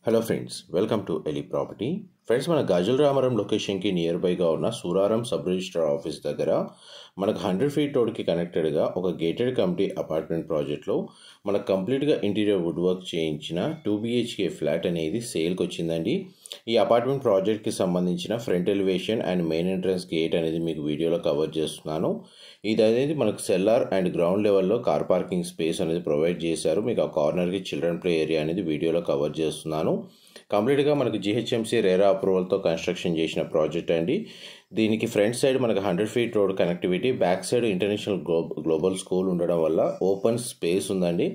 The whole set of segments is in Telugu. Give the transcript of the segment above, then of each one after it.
Hello friends, welcome to Eli Property. Friends, మన గాజుల రామారం లొకేషన్కి నియర్ బైగా ఉన్న సూరారం సబ్ రిజిస్ట్రార్ ఆఫీస్ దగ్గర మనకు 100 ఫీట్ రోడ్కి కనెక్టెడ్గా ఒక గేటెడ్ కమ్యూనిటీ అపార్ట్మెంట్ ప్రాజెక్ట్లో మనకు కంప్లీట్గా ఇంటీరియర్ వుడ్ వర్క్ చేయించిన 2 BHK ఫ్లాట్ అనేది సేల్కి వచ్చిందండి. ఈ అపార్ట్మెంట్ ప్రాజెక్ట్కి సంబంధించిన front elevation and main entrance gate అనేది మీకు వీడియోలో కవర్ చేస్తున్నాను. ఇది అనేది మనకు సెల్లార్ అండ్ గ్రౌండ్ లెవెల్లో కార్ పార్కింగ్ స్పేస్ అనేది ప్రొవైడ్ చేశారు. మీకు ఆ కార్నర్కి చిల్డ్రన్ ప్లే ఏరియా అనేది వీడియోలో కవర్ చేస్తున్నాను. కంప్లీట్గా మనకు GHMC రేరా అప్రూవల్తో కన్స్ట్రక్షన్ చేసిన ప్రాజెక్ట్ అండి. దీనికి ఫ్రంట్ సైడ్ మనకు 100 feet road connectivity, back side international global school ఉండడం వల్ల ఓపెన్ స్పేస్ ఉందండి.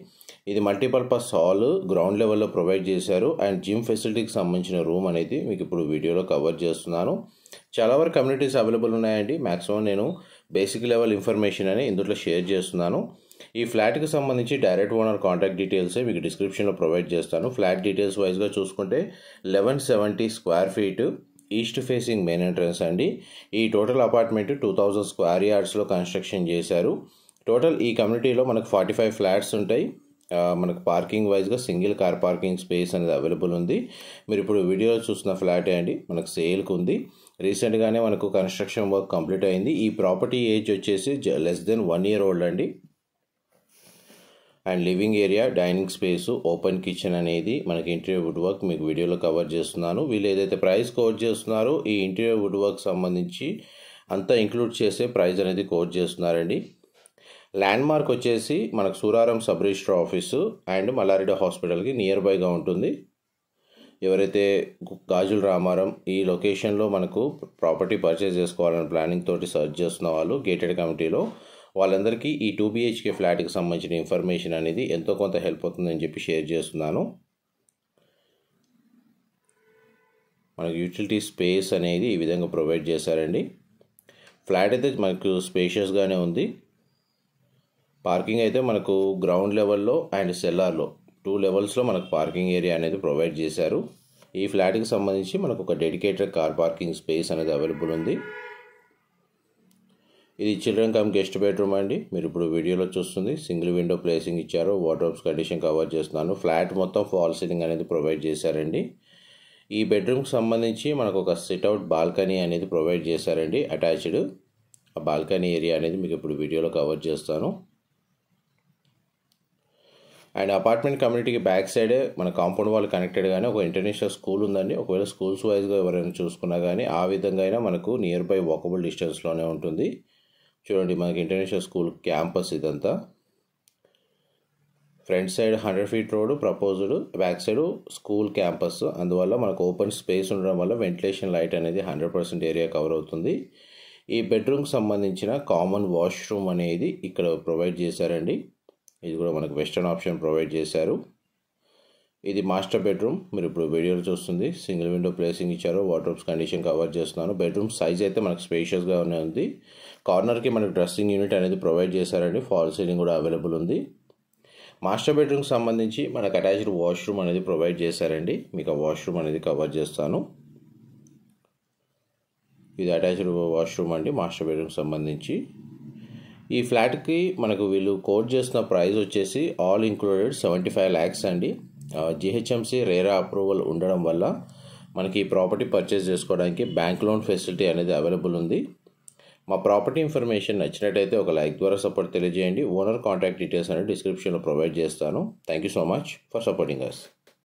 ఇది మల్టీపర్పస్ హాల్ గ్రౌండ్ లెవెల్లో ప్రొవైడ్ చేశారు అండ్ జిమ్ ఫెసిలిటీకి సంబంధించిన రూమ్ అనేది మీకు ఇప్పుడు వీడియోలో కవర్ చేస్తున్నాను. చాలా వరకు కమ్యూనిటీస్ అవైలబుల్ ఉన్నాయండి. మ్యాక్సిమం నేను బేసిక్ లెవెల్ ఇన్ఫర్మేషన్ అని ఇందులో షేర్ చేస్తున్నాను. ఈ ఫ్లాట్కి సంబంధించి డైరెక్ట్ ఓనర్ కాంటాక్ట్ డీటెయిల్సే మీకు డిస్క్రిప్షన్లో ప్రొవైడ్ చేస్తాను. ఫ్లాట్ డీటెయిల్స్ వైజ్గా చూసుకుంటే 1170 square feet east facing main entrance అండి. ఈ టోటల్ అపార్ట్మెంట్ 2000 స్క్వేర్ యార్డ్స్లో కన్స్ట్రక్షన్ చేశారు. టోటల్ ఈ కమ్యూనిటీలో మనకు 45 ఫ్లాట్స్ ఉంటాయి. మనకు పార్కింగ్ వైజ్గా సింగిల్ కార్ పార్కింగ్ స్పేస్ అనేది అవైలబుల్ ఉంది. మీరు ఇప్పుడు వీడియోలో చూస్తున్న ఫ్లాటే అండి, మనకు సేల్కి ఉంది. రీసెంట్గానే మనకు కన్స్ట్రక్షన్ వర్క్ కంప్లీట్ అయింది. ఈ ప్రాపర్టీ ఏజ్ వచ్చేసి <1 year ఓల్డ్ అండి. And living area, dining space, open kitchen అనేది మనకి ఇంటీరియర్ వుడ్ వర్క్ మీకు వీడియోలో కవర్ చేస్తున్నాను. వీళ్ళు ఏదైతే ప్రైస్ కోట్ చేస్తున్నారో ఈ ఇంటీరియర్ వుడ్ వర్క్ సంబంధించి అంతా ఇంక్లూడ్ చేసే ప్రైస్ అనేది కోట్ చేస్తున్నారండి. ల్యాండ్ మార్క్ వచ్చేసి మనకు Suraram sub registrar office and Malla Reddy హాస్పిటల్కి నియర్ బైగా ఉంటుంది. ఎవరైతే గాజుల రామారం ఈ లొకేషన్లో మనకు ప్రాపర్టీ పర్చేస్ చేసుకోవాలని ప్లానింగ్ తోటి సర్చ్ చేస్తున్న వాళ్ళు గేటెడ్ కమిటీలో వాళ్ళందరికీ ఈ 2 BHK ఫ్లాట్కి సంబంధించిన ఇన్ఫర్మేషన్ అనేది ఎంతో కొంత హెల్ప్ అవుతుందని చెప్పి షేర్ చేస్తున్నాను. మనకు యూటిలిటీ స్పేస్ అనేది ఈ విధంగా ప్రొవైడ్ చేశారండి. ఫ్లాట్ అయితే మనకు స్పేషియస్గానే ఉంది. పార్కింగ్ అయితే మనకు గ్రౌండ్ లెవెల్లో అండ్ సెల్లార్లో 2 లెవెల్స్లో మనకు పార్కింగ్ ఏరియా అనేది ప్రొవైడ్ చేశారు. ఈ ఫ్లాట్కి సంబంధించి మనకు ఒక డెడికేటెడ్ కార్ పార్కింగ్ స్పేస్ అనేది అవైలబుల్ ఉంది. ఇది చిల్డ్రన్ కమ్ గెస్ట్ బెడ్రూమ్ అండి. మీరు ఇప్పుడు వీడియోలో చూస్తుంది సింగిల్ విండో ప్లేసింగ్ ఇచ్చారు. వార్డ్రోబ్స్ కండిషన్ కవర్ చేస్తున్నాను. ఫ్లాట్ మొత్తం ఫాల్ సీలింగ్ అనేది ప్రొవైడ్ చేశారండి. ఈ బెడ్రూమ్కి సంబంధించి మనకు ఒక సిట్అవుట్ బాల్కనీ అనేది ప్రొవైడ్ చేశారండి అటాచ్డ్. ఆ బాల్కనీ ఏరియా అనేది మీకు ఇప్పుడు వీడియోలో కవర్ చేస్తాను. అండ్ అపార్ట్మెంట్ కమ్యూనిటీకి బ్యాక్ సైడే మన కాంపౌండ్ వాల్ కనెక్టెడ్గానే ఒక ఇంటర్నేషనల్ స్కూల్ ఉందండి. ఒకవేళ స్కూల్స్ వైజ్గా ఎవరైనా చూసుకున్నా కానీ ఆ విధంగా అయినా మనకు నియర్ బై వాకబుల్ డిస్టెన్స్లోనే ఉంటుంది. చూడండి, మనకి ఇంటర్నేషనల్ స్కూల్ క్యాంపస్ ఇదంతా. Front side 100 feet road proposed, back side school campus. అందువల్ల మనకు ఓపెన్ స్పేస్ ఉండడం వల్ల వెంటిలేషన్ లైట్ అనేది 100% ఏరియా కవర్ అవుతుంది. ఈ బెడ్రూమ్కి సంబంధించిన కామన్ వాష్రూమ్ అనేది ఇక్కడ ప్రొవైడ్ చేశారండి. ఇది కూడా మనకు వెస్టర్న్ ఆప్షన్ ప్రొవైడ్ చేశారు. ఇది మాస్టర్ బెడ్రూమ్. మీరు ఇప్పుడు వీడియోలో చూస్తుంది సింగిల్ విండో ప్లేసింగ్ ఇచ్చారు. వార్డ్రోబ్స్ కండిషన్ కవర్ చేస్తున్నాను. బెడ్రూమ్ సైజ్ అయితే మనకు స్పేషియస్గానే ఉంది. కార్నర్కి మనకు డ్రెస్సింగ్ యూనిట్ అనేది ప్రొవైడ్ చేశారండి. ఫాల్ సీలింగ్ కూడా అవైలబుల్ ఉంది. మాస్టర్ బెడ్రూమ్కి సంబంధించి మనకు అటాచ్డ్ వాష్రూమ్ అనేది ప్రొవైడ్ చేశారండి. మీకు ఆ వాష్రూమ్ అనేది కవర్ చేస్తాను. ఇది అటాచ్డ్ వాష్రూమ్ అండి మాస్టర్ బెడ్రూమ్కి సంబంధించి. ఈ ఫ్లాట్కి మనకు వీళ్ళు కోట్ చేసిన ప్రైస్ వచ్చేసి ఆల్ ఇంక్లూడెడ్ 75 lakhs అండి. GHMC రేరా అప్రూవల్ ఉండడం వల్ల మనకి ఈ ప్రాపర్టీ పర్చేస్ చేసుకోవడానికి బ్యాంక్ లోన్ ఫెసిలిటీ అనేది అవైలబుల్ ఉంది. మా ప్రాపర్టీ ఇన్ఫర్మేషన్ నచ్చినట్టయితే ఒక లైక్ ద్వారా సపోర్ట్ తెలియజేయండి. ఓనర్ కాంటాక్ట్ డీటెయిల్స్ అనేది డిస్క్రిప్షన్లో ప్రొవైడ్ చేస్తాను. Thank you so much for supporting us.